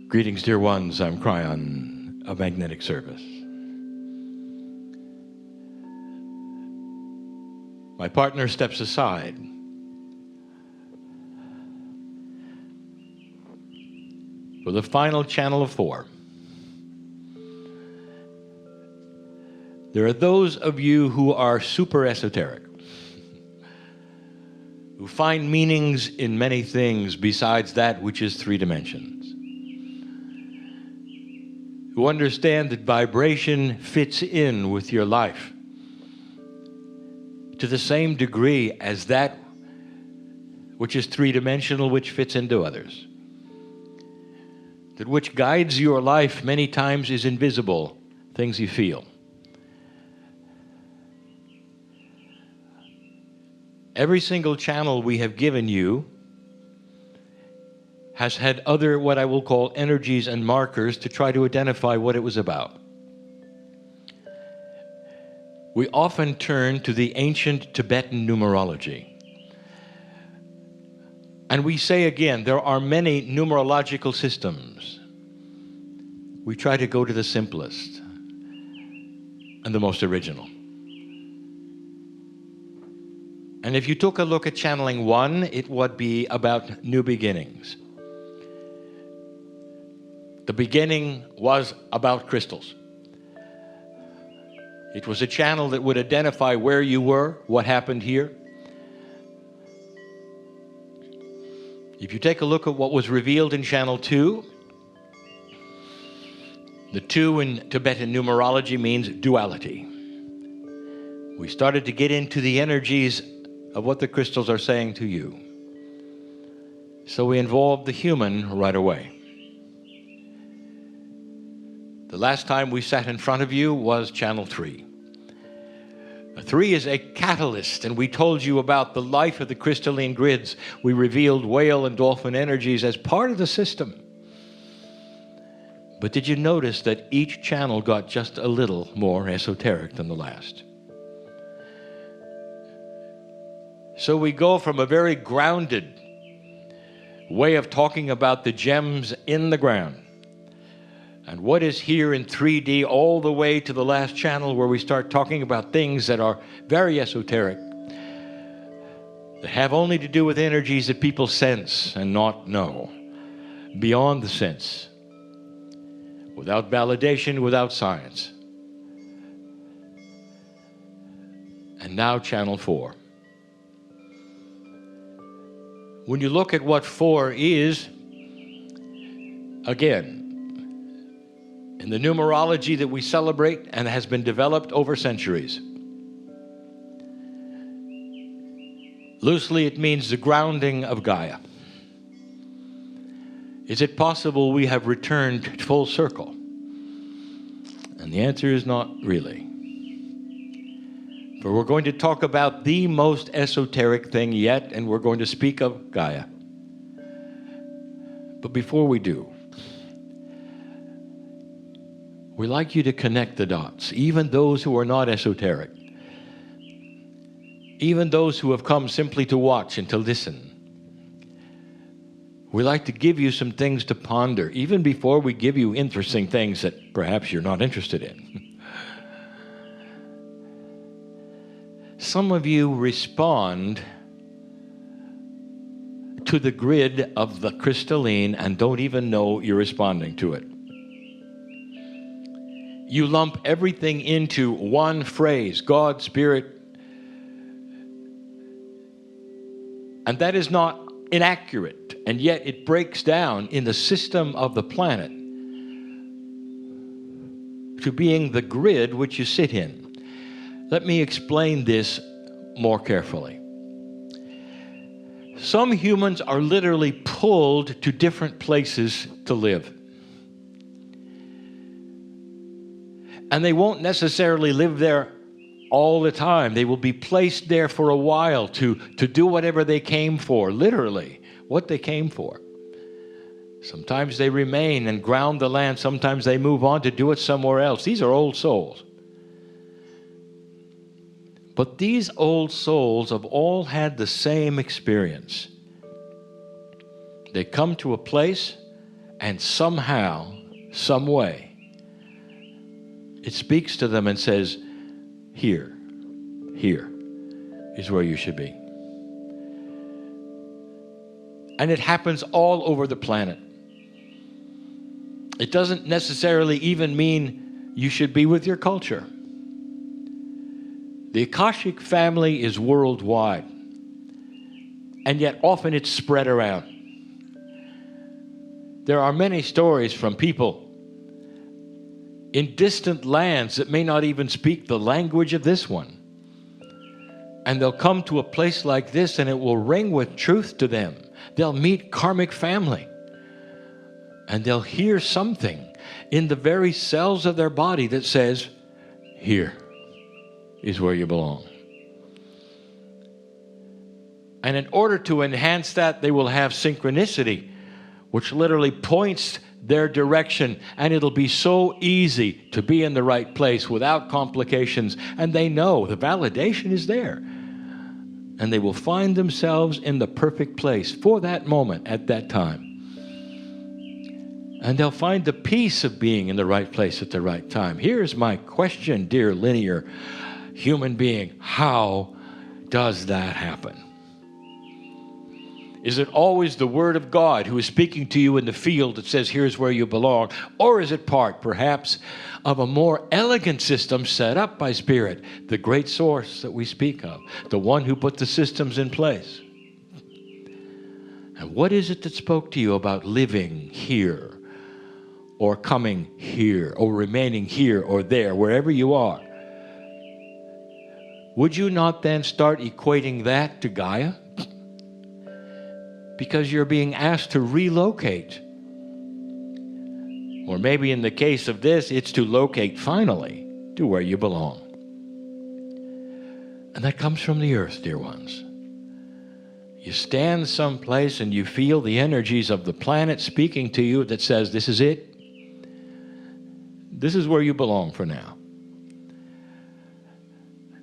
Greetings, dear ones. I'm Kryon of Magnetic Service. My partner steps aside. For the final channel of 4. There are those of you who are super esoteric, who find meanings in many things besides that which is 3 dimensions, who understand that vibration fits in with your life to the same degree as that which is 3-dimensional, which fits into others. That which guides your life many times is invisible, things you feel. Every single channel we have given you has had other, what I will call, energies and markers to try to identify what it was about. We often turn to the ancient Tibetan numerology. And we say again, there are many numerological systems. We try to go to the simplest and the most original. And if you took a look at channeling 1, it would be about new beginnings. The beginning was about crystals. It was a channel that would identify where you were, what happened here. If you take a look at what was revealed in channel 2, the 2 in Tibetan numerology means duality. We started to get into the energies of what the crystals are saying to you. So we involved the human right away. The last time we sat in front of you was channel 3. 3 is a catalyst, and we told you about the life of the crystalline grids. We revealed whale and dolphin energies as part of the system. But did you notice that each channel got just a little more esoteric than the last? So we go from a very grounded way of talking about the gems in the ground and what is here in 3D all the way to the last channel where we start talking about things that are very esoteric, that have only to do with energies that people sense and not know, beyond the sense, without validation, without science. And now channel 4. When you look at what 4 is, again, in the numerology that we celebrate and has been developed over centuries, loosely it means the grounding of Gaia. Is it possible we have returned full circle? And the answer is not really. For we're going to talk about the most esoteric thing yet, and we're going to speak of Gaia. But before we do, we like you to connect the dots, even those who are not esoteric, even those who have come simply to watch and to listen. We like to give you some things to ponder, even before we give you interesting things that perhaps you're not interested in. Some of you respond to the grid of the crystalline and don't even know you're responding to it. You lump everything into one phrase, God, Spirit, and that is not inaccurate, and yet it breaks down in the system of the planet to being the grid which you sit in. Let me explain this more carefully. Some humans are literally pulled to different places to live. And they won't necessarily live there all the time. They will be placed there for a while to do whatever they came for, literally, what they came for. Sometimes they remain and ground the land. Sometimes they move on to do it somewhere else. These are old souls. But these old souls have all had the same experience. They come to a place And somehow, some way, it speaks to them and says, here is where you should be. And it happens all over the planet. It doesn't necessarily even mean you should be with your culture. The Akashic family is worldwide, and yet often it's spread around. There are many stories from people in distant lands that may not even speak the language of this one. And they'll come to a place like this and it will ring with truth to them. They'll meet karmic family. And they'll hear something in the very cells of their body that says, here is where you belong. And in order to enhance that, they will have synchronicity, which literally points their direction, and it'll be so easy to be in the right place without complications. And they know the validation is there. And they will find themselves in the perfect place for that moment at that time. And they'll find the peace of being in the right place at the right time. Here's my question, dear linear human being. How does that happen? Is it always the Word of God who is speaking to you in the field that says, here's where you belong? Or is it part, perhaps, of a more elegant system set up by Spirit, the great source that we speak of, the one who put the systems in place? And what is it that spoke to you about living here, or coming here, or remaining here or there, wherever you are? Would you not then start equating that to Gaia? Because you're being asked to relocate. Or maybe in the case of this, it's to locate finally to where you belong. And that comes from the earth, dear ones. You stand someplace and you feel the energies of the planet speaking to you that says, this is it. This is where you belong for now.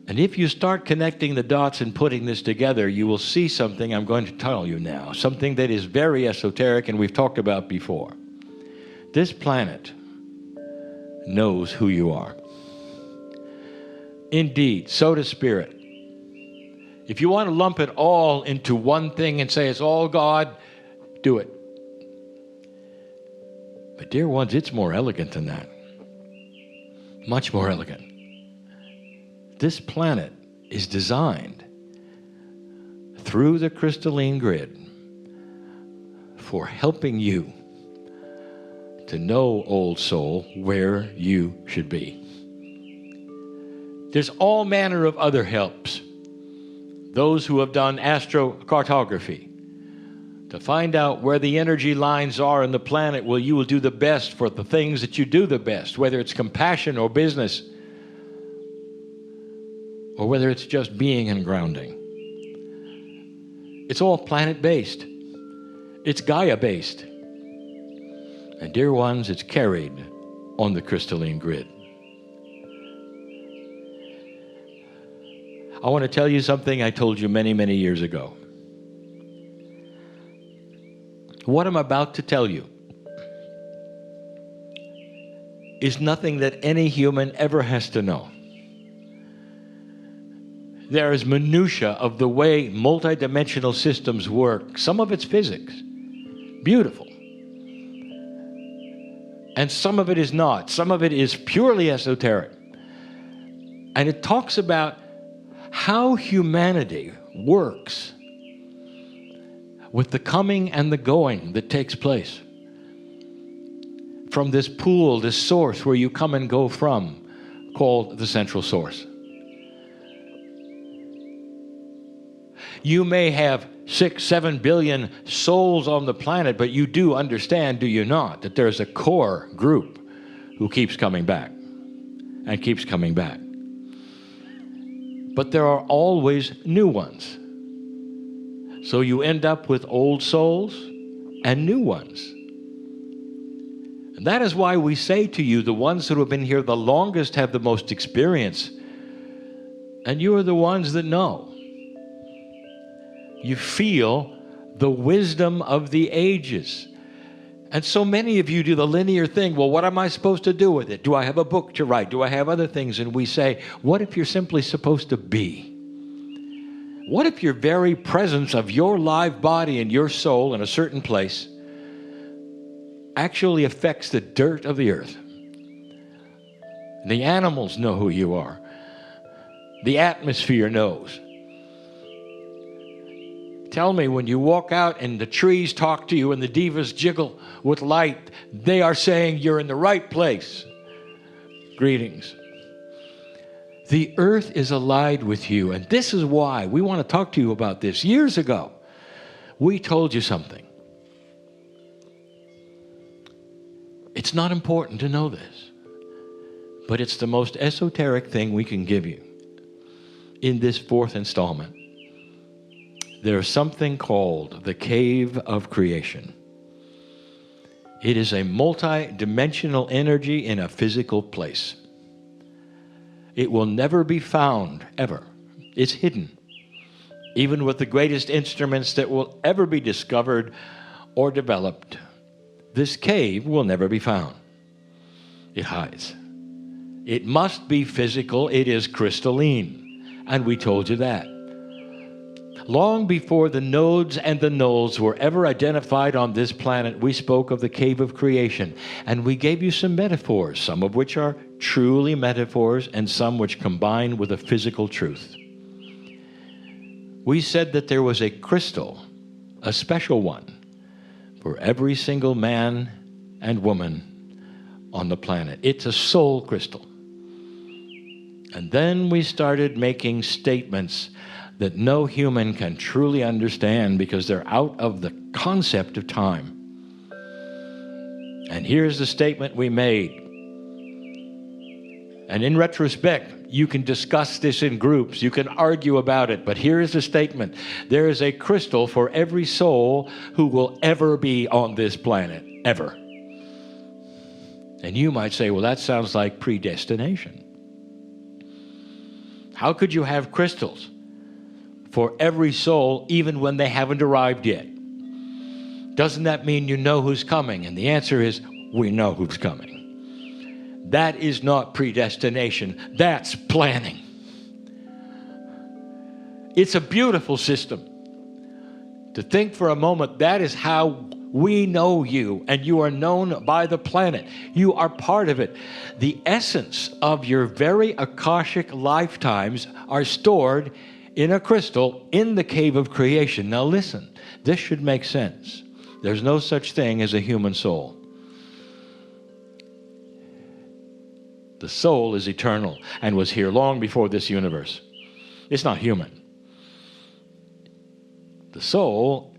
And if you start connecting the dots and putting this together, you will see something I'm going to tell you now, something that is very esoteric and we've talked about before. This planet knows who you are. Indeed, so does Spirit. If you want to lump it all into one thing and say it's all God, do it. But dear ones, it's more elegant than that. Much more elegant. This planet is designed through the crystalline grid for helping you to know, old soul, where you should be. There's all manner of other helps. Those who have done astrocartography to find out where the energy lines are in the planet, well, you will do the best for the things that you do the best, whether it's compassion or business, or whether it's just being and grounding. It's all planet-based. It's Gaia-based. And dear ones, it's carried on the crystalline grid. I want to tell you something I told you many, many years ago. What I'm about to tell you is nothing that any human ever has to know. There is minutia of the way multidimensional systems work. Some of it's physics, beautiful. And some of it is not. Some of it is purely esoteric. And it talks about how humanity works with the coming and the going that takes place from this pool, this source where you come and go from, called the central source. You may have 6-7 billion souls on the planet, but you do understand, do you not, that there's a core group who keeps coming back and keeps coming back. But there are always new ones. So you end up with old souls and new ones. And that is why we say to you, the ones who have been here the longest have the most experience. And you are the ones that know. You feel the wisdom of the ages. And so many of you do the linear thing. Well, what am I supposed to do with it? Do I have a book to write? Do I have other things? And we say, what if you're simply supposed to be? What if your very presence of your live body and your soul in a certain place actually affects the dirt of the earth? The animals know who you are. The atmosphere knows. Tell me, when you walk out and the trees talk to you and the divas jiggle with light, they are saying you're in the right place. Greetings. The earth is alive with you, and this is why we want to talk to you about this. Years ago, we told you something. It's not important to know this, but it's the most esoteric thing we can give you in this fourth installment. There's something called the Cave of Creation. It is a multi-dimensional energy in a physical place. It will never be found, ever. It's hidden. Even with the greatest instruments that will ever be discovered or developed, this cave will never be found. It hides. It must be physical. It is crystalline. And we told you that. Long before the nodes and the nulls were ever identified on this planet, we spoke of the Cave of Creation, and we gave you some metaphors, some of which are truly metaphors and some which combine with a physical truth. We said that there was a crystal, a special one, for every single man and woman on the planet. It's a soul crystal. And then we started making statements that no human can truly understand because they're out of the concept of time. And here's the statement we made. And in retrospect, you can discuss this in groups, you can argue about it, but here is the statement. There is a crystal for every soul who will ever be on this planet, ever. And you might say, well, that sounds like predestination. How could you have crystals for every soul, even when they haven't arrived yet? Doesn't that mean you know who's coming? And the answer is, we know who's coming. That is not predestination. That's planning. It's a beautiful system. To think for a moment, that is how we know you, and you are known by the planet. You are part of it. The essence of your very Akashic lifetimes are stored in a crystal in the Cave of Creation. Now listen, this should make sense. There's no such thing as a human soul. The soul is eternal and was here long before this universe. It's not human. The soul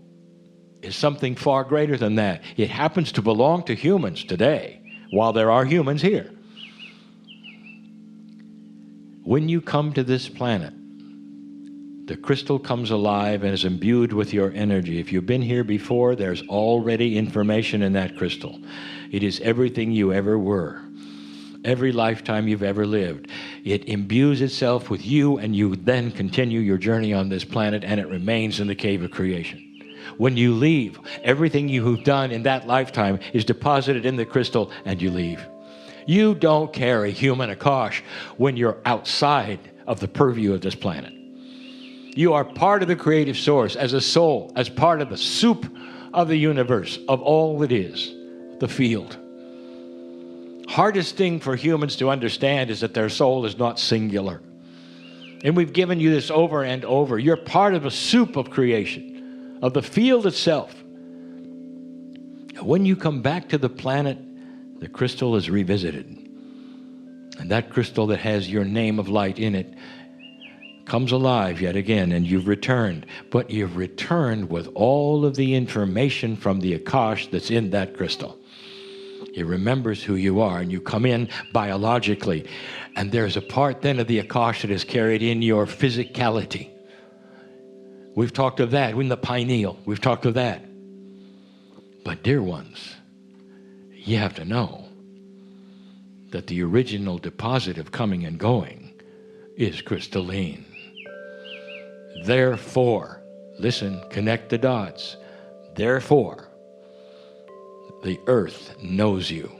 is something far greater than that. It happens to belong to humans today, while there are humans here. When you come to this planet, the crystal comes alive and is imbued with your energy. If you've been here before, there's already information in that crystal. It is everything you ever were, every lifetime you've ever lived. It imbues itself with you, and you then continue your journey on this planet, and it remains in the Cave of Creation. When you leave, everything you've done in that lifetime is deposited in the crystal, and you leave. You don't carry human Akash when you're outside of the purview of this planet. You are part of the creative source as a soul, as part of the soup of the universe, of all that is, the field. Hardest thing for humans to understand is that their soul is not singular. And we've given you this over and over. You're part of a soup of creation, of the field itself. When you come back to the planet, the crystal is revisited. And that crystal that has your name of light in it comes alive yet again, and you've returned. But you've returned with all of the information from the Akash that's in that crystal. It remembers who you are, and you come in biologically. And there's a part then of the Akash that is carried in your physicality. We've talked of that in the pineal. We've talked of that. But dear ones, you have to know that the original deposit of coming and going is crystalline. Therefore, listen, connect the dots. Therefore, the earth knows you.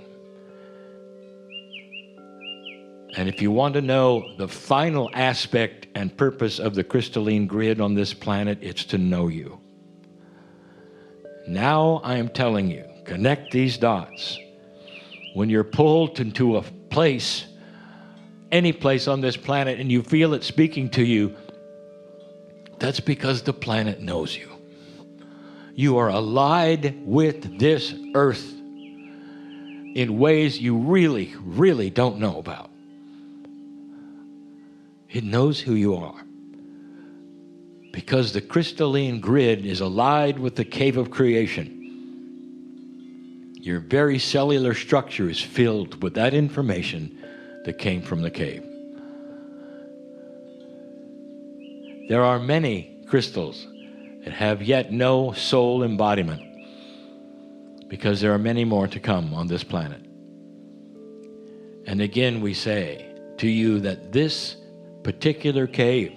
And if you want to know the final aspect and purpose of the crystalline grid on this planet, it's to know you. Now I am telling you, connect these dots. When you're pulled into a place, any place on this planet, and you feel it speaking to you, that's because the planet knows you. You are allied with this earth in ways you really, really don't know about. It knows who you are. Because the crystalline grid is allied with the cave of creation. Your very cellular structure is filled with that information that came from the cave. There are many crystals that have yet no soul embodiment, because there are many more to come on this planet. And again we say to you that this particular cave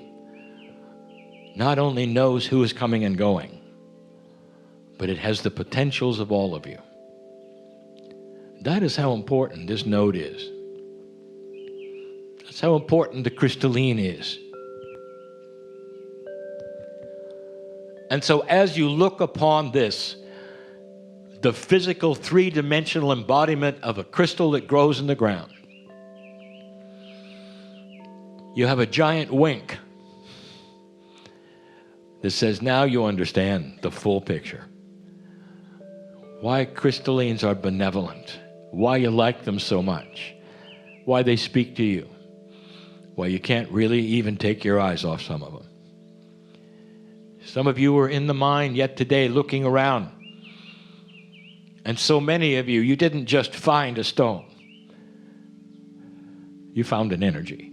not only knows who is coming and going, but it has the potentials of all of you. That is how important this node is. That's how important the crystalline is. And so as you look upon this, the physical three-dimensional embodiment of a crystal that grows in the ground, you have a giant wink that says, now you understand the full picture. Why crystallines are benevolent, why you like them so much, why they speak to you, why you can't really even take your eyes off some of them. Some of you are in the mine yet today looking around. And so many of you, you didn't just find a stone. You found an energy.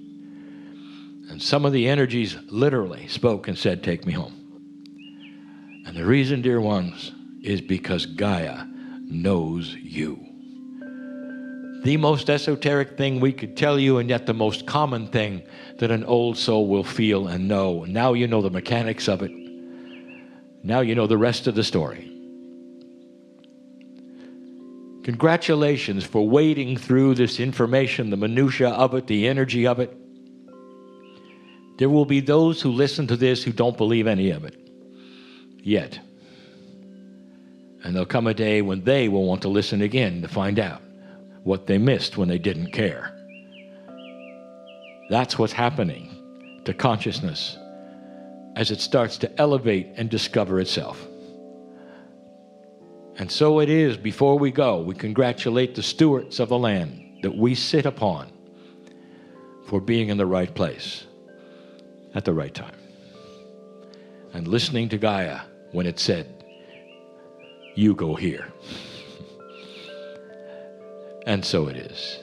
And some of the energies literally spoke and said, take me home. And the reason, dear ones, is because Gaia knows you. The most esoteric thing we could tell you, and yet the most common thing that an old soul will feel and know. Now you know the mechanics of it. Now you know the rest of the story. Congratulations for wading through this information, the minutia of it, the energy of it. There will be those who listen to this who don't believe any of it yet. And there'll come a day when they will want to listen again to find out what they missed when they didn't care. That's what's happening to consciousness as it starts to elevate and discover itself. And so it is, before we go, we congratulate the stewards of the land that we sit upon for being in the right place at the right time. And listening to Gaia when it said, you go here. And so it is.